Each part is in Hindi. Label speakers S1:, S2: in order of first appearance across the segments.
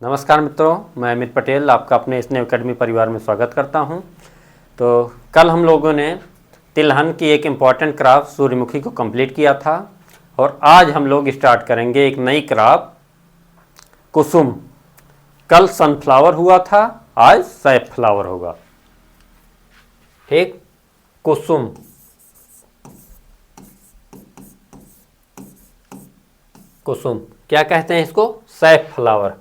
S1: नमस्कार मित्रों, मैं अमित पटेल आपका अपने स्नेह अकेडमी परिवार में स्वागत करता हूं। तो कल हम लोगों ने तिलहन की एक इम्पॉर्टेंट क्राफ्ट सूर्यमुखी को कंप्लीट किया था और आज हम लोग स्टार्ट करेंगे एक नई क्राफ्ट कुसुम। कल सनफ्लावर हुआ था, आज सैफफ्लावर होगा। ठीक, कुसुम। कुसुम क्या कहते हैं इसको? सैफफ्लावर।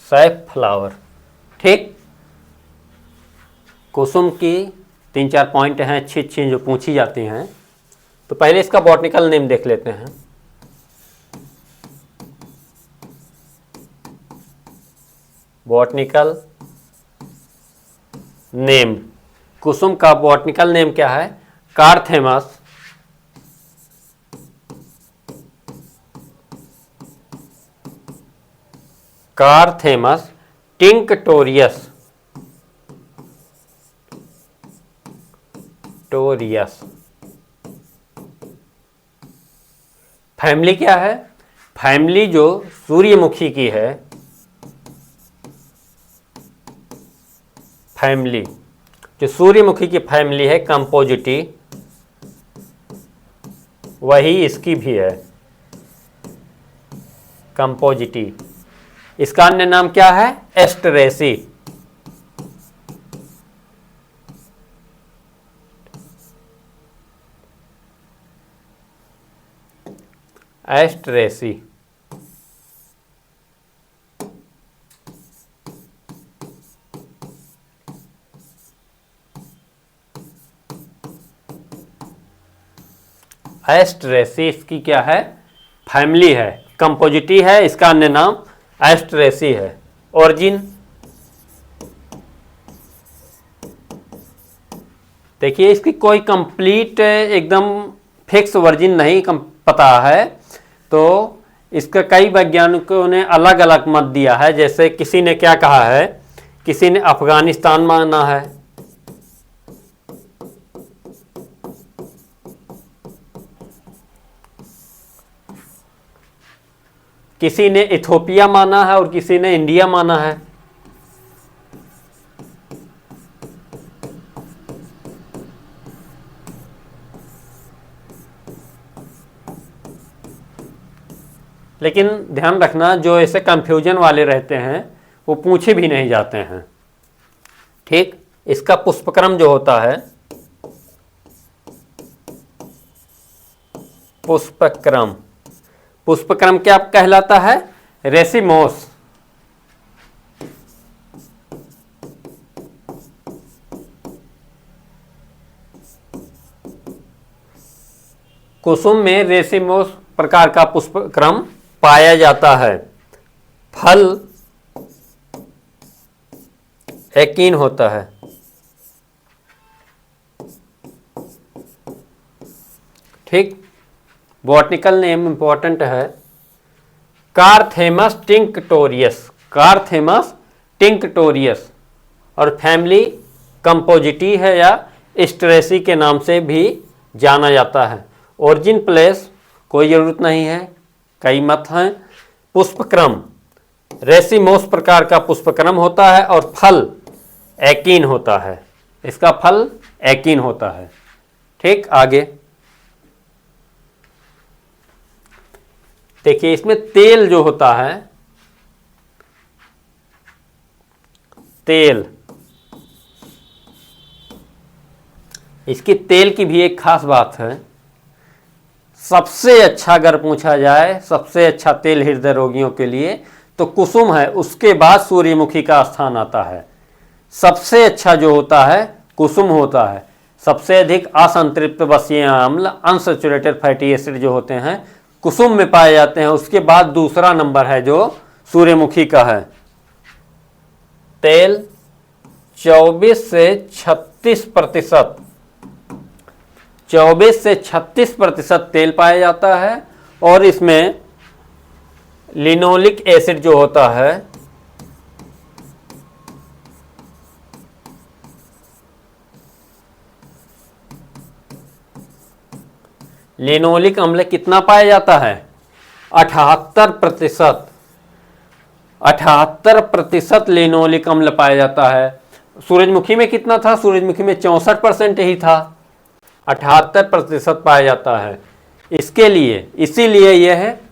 S1: सैफफ्लावर। ठीक, कुसुम की 3-4 पॉइंट हैं अच्छी अच्छी जो पूछी जाती हैं। तो पहले इसका बॉटनिकल नेम देख लेते हैं। बॉटनिकल नेम, कुसुम का बॉटनिकल नेम क्या है? कार्थेमस कार्थेमस टिंक्टोरियस टोरियस। फैमिली क्या है? फैमिली जो सूर्यमुखी की है, फैमिली जो सूर्यमुखी की फैमिली है कंपोजिटी, वही इसकी भी है, कंपोजिटी। इसका अन्य नाम क्या है? एस्टरेसी। एस्टरेसी। एस्टरेसी इसकी क्या है? फैमिली है, कंपोजिटी है, इसका अन्य नाम एस्टरेसी है। ओरिजिन देखिए, इसकी कोई कंप्लीट एकदम फिक्स वर्जिन नहीं पता है, तो इसका कई वैज्ञानिकों ने अलग अलग मत दिया है। जैसे किसी ने क्या कहा है, किसी ने अफगानिस्तान माना है, किसी ने इथोपिया माना है और किसी ने इंडिया माना है। लेकिन ध्यान रखना, जो ऐसे कंफ्यूजन वाले रहते हैं वो पूछे भी नहीं जाते हैं। ठीक, इसका पुष्पक्रम जो होता है, पुष्पक्रम, पुष्पक्रम क्या कहलाता है? रेसिमोस। कुसुम में रेसिमोस प्रकार का पुष्पक्रम पाया जाता है। फल एकीन होता है। ठीक, बॉटनिकल नेम इंपॉर्टेंट है, कार्थेमस टिंक्टोरियस, कार्थेमस टिंक्टोरियस। और फैमिली कंपोजिटी है या एस्टरेसी के नाम से भी जाना जाता है। ओरिजिन प्लेस कोई ज़रूरत नहीं है, कई मत हैं। पुष्पक्रम रेसिमोस प्रकार का पुष्पक्रम होता है और फल एकीन होता है, इसका फल एकीन होता है। ठीक, आगे देखिए, इसमें तेल जो होता है, तेल, इसकी तेल की भी एक खास बात है। सबसे अच्छा अगर पूछा जाए, सबसे अच्छा तेल हृदय रोगियों के लिए तो कुसुम है, उसके बाद सूर्यमुखी का स्थान आता है। सबसे अच्छा जो होता है कुसुम होता है। सबसे अधिक असंतृप्त वसीय अम्ल, अनसैचुरेटेड फैटी एसिड जो होते हैं कुसुम में पाए जाते हैं। उसके बाद दूसरा नंबर है जो सूर्यमुखी का है। तेल 24 से 36%, 24 से 36% तेल पाया जाता है। और इसमें लिनोलिक एसिड जो होता है, लिनोलिक अम्ल कितना पाया जाता है? 78%। 78% लिनोलिक अम्ल पाया जाता है। सूरजमुखी में कितना था? सूरजमुखी में 64% ही था। 78% पाया जाता है। इसके लिए, इसीलिए यह है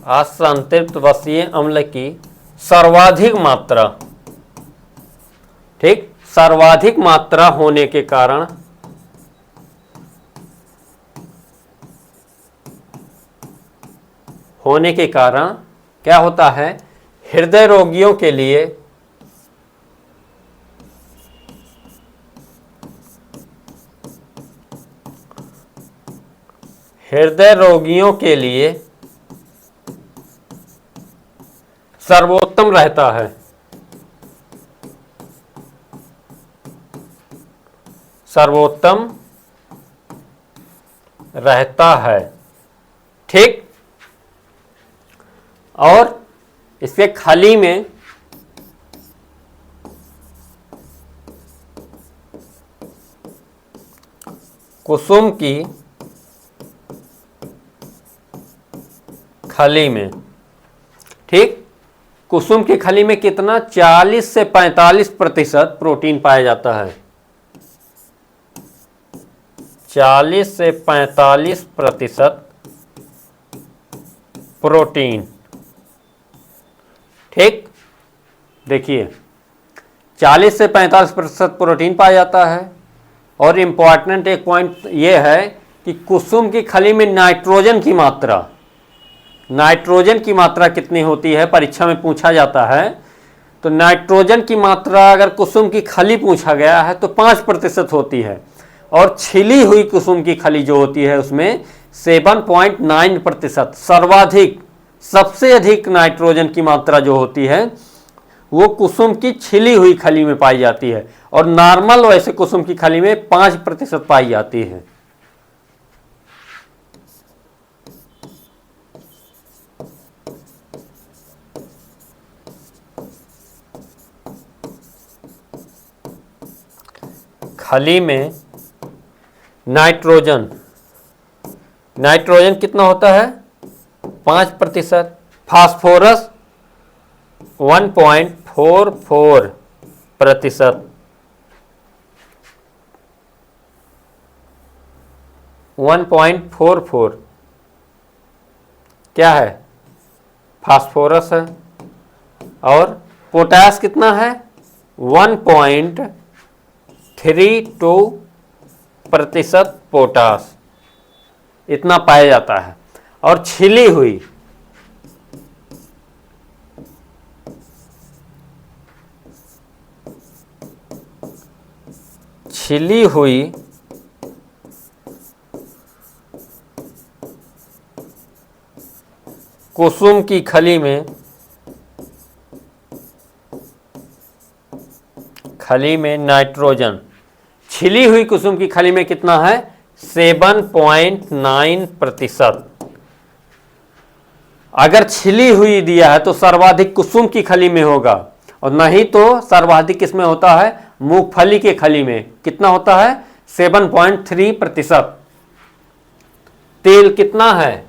S1: असंतृप्त वसीय अम्ल की सर्वाधिक मात्रा, ठीक, सर्वाधिक मात्रा होने के कारण क्या होता है? हृदय रोगियों के लिए सर्वोत्तम रहता है। सर्वोत्तम रहता है, ठीक। और इसके खली में कुसुम की खली में, ठीक, कुसुम की खली में कितना? 40 से 45% प्रोटीन पाया जाता है। 40 से 45% प्रोटीन, ठीक। देखिए 40 से 45% प्रोटीन पाया जाता है। और इम्पॉर्टेंट एक पॉइंट यह है कि कुसुम की खली में नाइट्रोजन की मात्रा कितनी होती है, परीक्षा में पूछा जाता है। तो नाइट्रोजन की मात्रा अगर कुसुम की खली पूछा गया है तो 5% होती है। और छिली हुई कुसुम की खली जो होती है उसमें 7.9%, सर्वाधिक, सबसे अधिक नाइट्रोजन की मात्रा जो होती है वो कुसुम की छिली हुई खली में पाई जाती है। और नॉर्मल वैसे कुसुम की खली में 5% पाई जाती है। खली में नाइट्रोजन कितना होता है? 5%। फास्फोरस 1.44%। 1.44 क्या है? फास्फोरस है। और पोटास कितना है? 1.32% पोटास, इतना पाया जाता है। और छिली हुई कुसुम की खली में नाइट्रोजन, छिली हुई कुसुम की खली में कितना है? 7.9%। अगर छिली हुई दिया है तो सर्वाधिक कुसुम की खली में होगा, और नहीं तो सर्वाधिक किसमें होता है? मूंगफली के खली में। कितना होता है? 7.3%। तेल कितना है?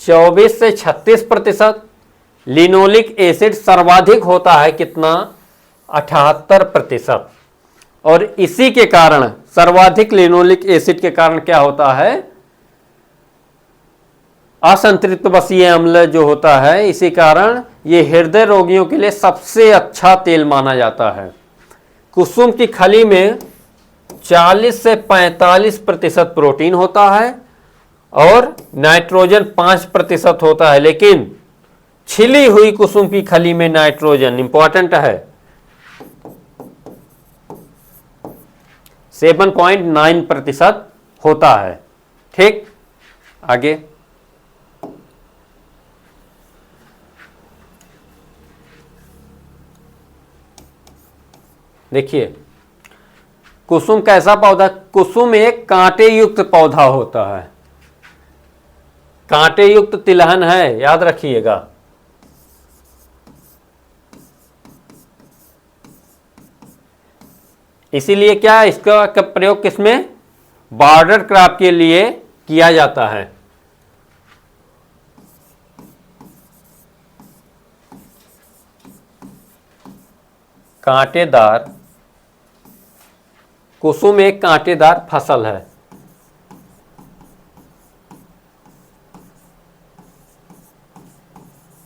S1: 24 से 36%। लिनोलिक एसिड सर्वाधिक होता है कितना? 78%। और इसी के कारण, सर्वाधिक लिनोलिक एसिड के कारण क्या होता है? असंतृप्त वसीय अम्ल जो होता है, इसी कारण ये हृदय रोगियों के लिए सबसे अच्छा तेल माना जाता है। कुसुम की खली में 40 से 45% प्रोटीन होता है और नाइट्रोजन 5% होता है। लेकिन छिली हुई कुसुम की खली में नाइट्रोजन, इंपॉर्टेंट है, 7.9% होता है, ठीक। आगे देखिए, कुसुम कैसा पौधा? कुसुम एक कांटे युक्त पौधा होता है। कांटे युक्त तिलहन है, याद रखिएगा। इसीलिए क्या इसका प्रयोग किसमें? बॉर्डर क्रॉप के लिए किया जाता है। कांटेदार, कुसुम एक कांटेदार फसल है।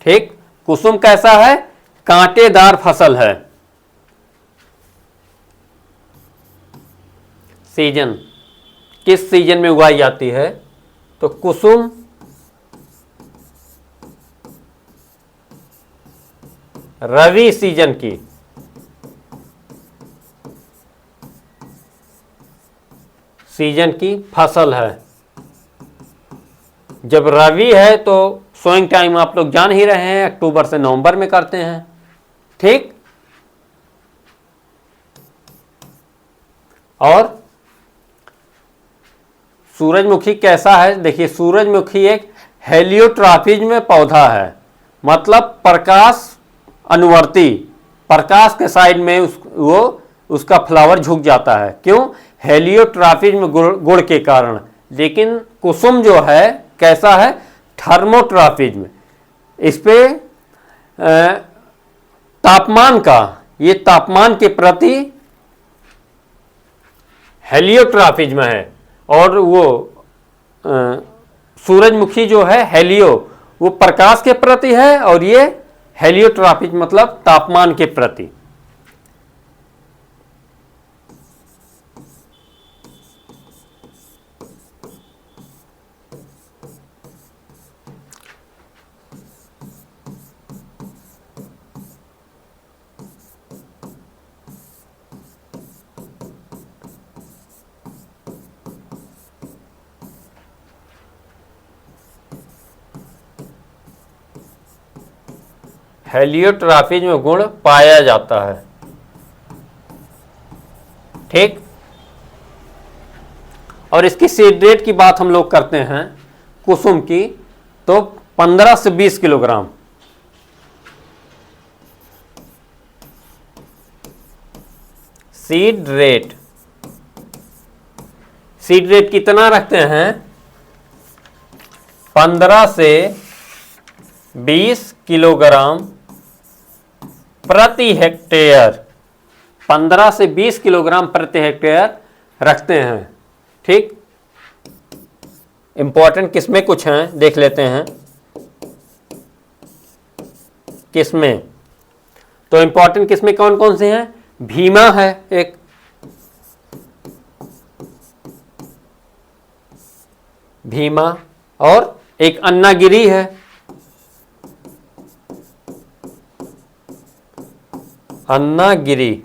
S1: ठीक, कुसुम कैसा है? कांटेदार फसल है। सीजन, किस सीजन में उगाई जाती है? तो कुसुम रवि सीजन की, फसल है। जब रवि है तो सोइंग टाइम आप लोग जान ही रहे हैं, अक्टूबर से नवंबर में करते हैं। ठीक, और सूरजमुखी कैसा है? देखिए, सूरजमुखी एक हेलियोट्रॉपिज में पौधा है, मतलब प्रकाश अनुवर्ती, प्रकाश के साइड में उसका फ्लावर झुक जाता है। क्यों? हेलियोट्रॉपिज में गुण के कारण। लेकिन कुसुम जो है कैसा है? थर्मोट्रॉपिज में। इस पे तापमान का, ये तापमान के प्रति हेलियोट्रॉपिज में है। और वो सूरजमुखी जो है हेलियो, वो प्रकाश के प्रति है, और ये हेलियोट्रॉपिज मतलब तापमान के प्रति। हेलियोट्रॉपिज में गुण पाया जाता है। ठीक, और इसकी सीड रेट की बात हम लोग करते हैं कुसुम की, तो 15 से 20 किलोग्राम। सीड रेट, कितना रखते हैं? 15 से 20 किलोग्राम प्रति हेक्टेयर। 15 से 20 किलोग्राम प्रति हेक्टेयर रखते हैं। ठीक, इंपॉर्टेंट किस्में कुछ हैं, देख लेते हैं किस्में। तो इंपॉर्टेंट किस्में कौन कौन सी हैं? भीमा है एक, भीमा, और एक अन्नागिरी है, अन्नागिरी,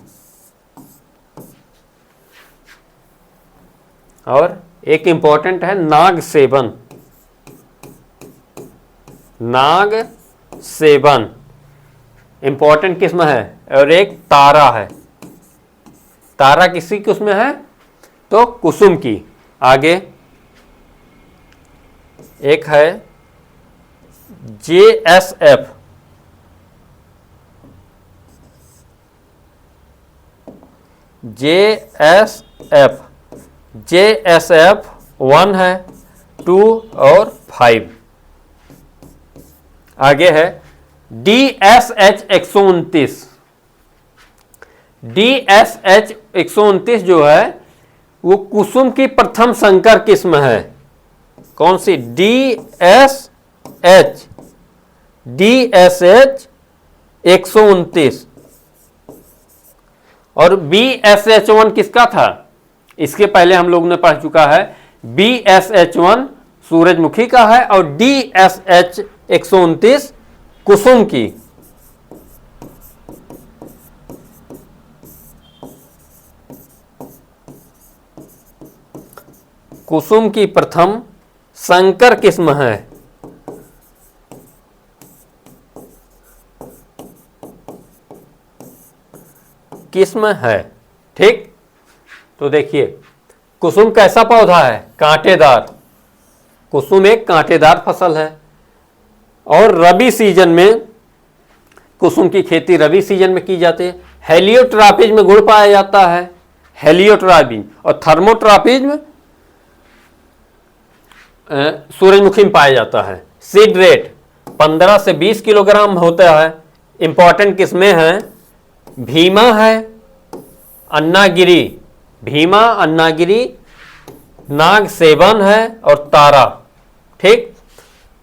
S1: और एक इंपॉर्टेंट है नाग सेवन। नाग सेवन इंपॉर्टेंट किस्म है। और एक तारा है। तारा किसी किस्म है? तो कुसुम की। आगे एक है JSF, JSF 1 है, 2 और 5। आगे है DSH 129। DSH 129 जो है वो कुसुम की प्रथम संकर किस्म है। कौन सी? DSH 129। और BSH1 किसका था? इसके पहले हम लोग ने पढ़ चुका है। BSH1 सूरजमुखी का है, और DSH 129 कुसुम की। कुसुम की प्रथम संकर किस्म है। किस्म है, ठीक। तो देखिए कुसुम कैसा पौधा है? कांटेदार। कुसुम एक कांटेदार फसल है और रबी सीजन में कुसुम की खेती रबी सीजन में की जाती है। हेलियोट्रापिज में गुण पाया जाता है, हेलियोट्रापिज, और थर्मोट्रापिज में सूरजमुखी में पाया जाता है। सीड रेट 15 से 20 किलोग्राम होता है। इंपॉर्टेंट किस्में हैं भीमा है, अन्नागिरी, भीमा, अन्नागिरी, नाग सेवन है और तारा, ठीक।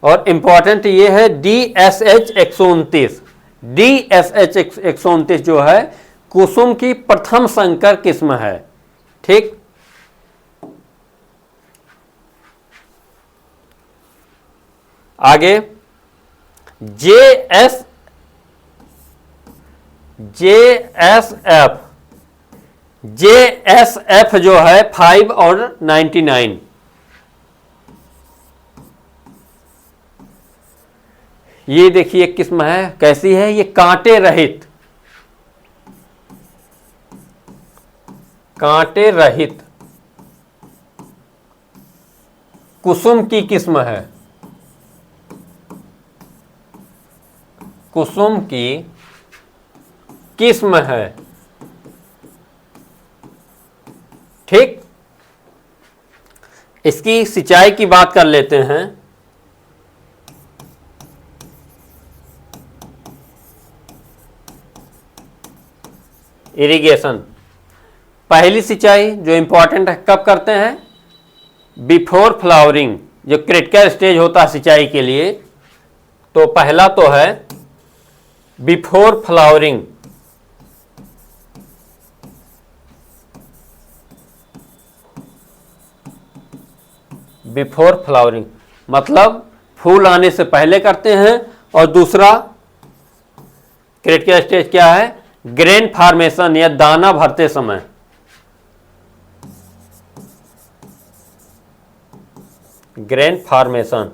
S1: और इंपॉर्टेंट ये है DSH 129। DSH 129 जो है कुसुम की प्रथम संकर किस्म है, ठीक। आगे JSF जो है 5 और 99, ये देखिए एक किस्म है, कैसी है ये? कांटे रहित, कांटे रहित कुसुम की किस्म है। कुसुम की किस्म है, ठीक। इसकी सिंचाई की बात कर लेते हैं। इरिगेशन, पहली सिंचाई जो इंपॉर्टेंट है कब करते हैं? बिफोर फ्लावरिंग, जो क्रिटिकल स्टेज होता है सिंचाई के लिए। तो पहला तो है बिफोर फ्लावरिंग, बिफोर फ्लावरिंग मतलब फूल आने से पहले करते हैं। और दूसरा क्रिटिकल स्टेज क्या है? ग्रेन फॉर्मेशन या दाना भरते समय। ग्रेन फॉर्मेशन,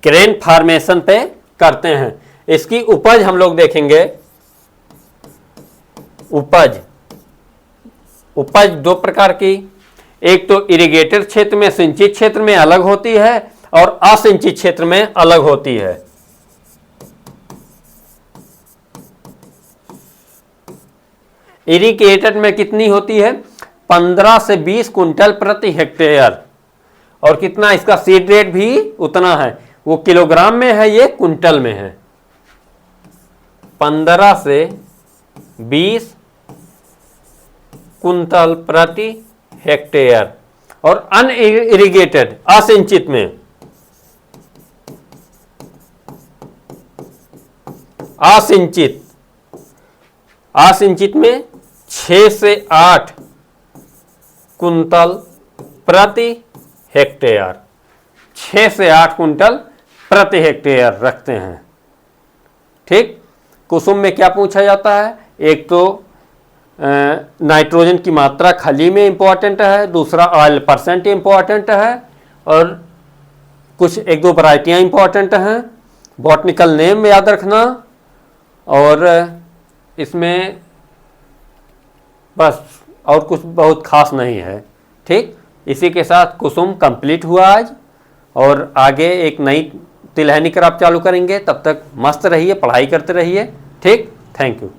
S1: ग्रेन फॉर्मेशन पे करते हैं। इसकी उपज हम लोग देखेंगे। उपज, उपज दो प्रकार की, एक तो इरिगेटेड क्षेत्र में, सिंचित क्षेत्र में अलग होती है और असिंचित क्षेत्र में अलग होती है। इरिगेटेड में कितनी होती है? 15 से 20 कुंटल प्रति हेक्टेयर। और कितना इसका सीड रेट भी उतना है, वो किलोग्राम में है, ये कुंटल में है। 15 से 20 कुंतल प्रति हेक्टेयर। और अनइरिगेटेड असिंचित में, असिंचित, असिंचित में 6 से 8 कुंतल प्रति हेक्टेयर। 6 से 8 कुंटल प्रति हेक्टेयर रखते हैं, ठीक। कुसुम में क्या पूछा जाता है? एक तो नाइट्रोजन की मात्रा खली में इंपॉर्टेंट है, दूसरा ऑयल परसेंट इंपॉर्टेंट है, और कुछ एक दो वैरायटियाँ इंपॉर्टेंट हैं। बॉटनिकल नेम याद रखना, और इसमें बस और कुछ बहुत खास नहीं है, ठीक। इसी के साथ कुसुम कंप्लीट हुआ आज, और आगे एक नई तिलहनी क्रॉप चालू करेंगे। तब तक मस्त रहिए, पढ़ाई करते रहिए, ठीक। Thank you.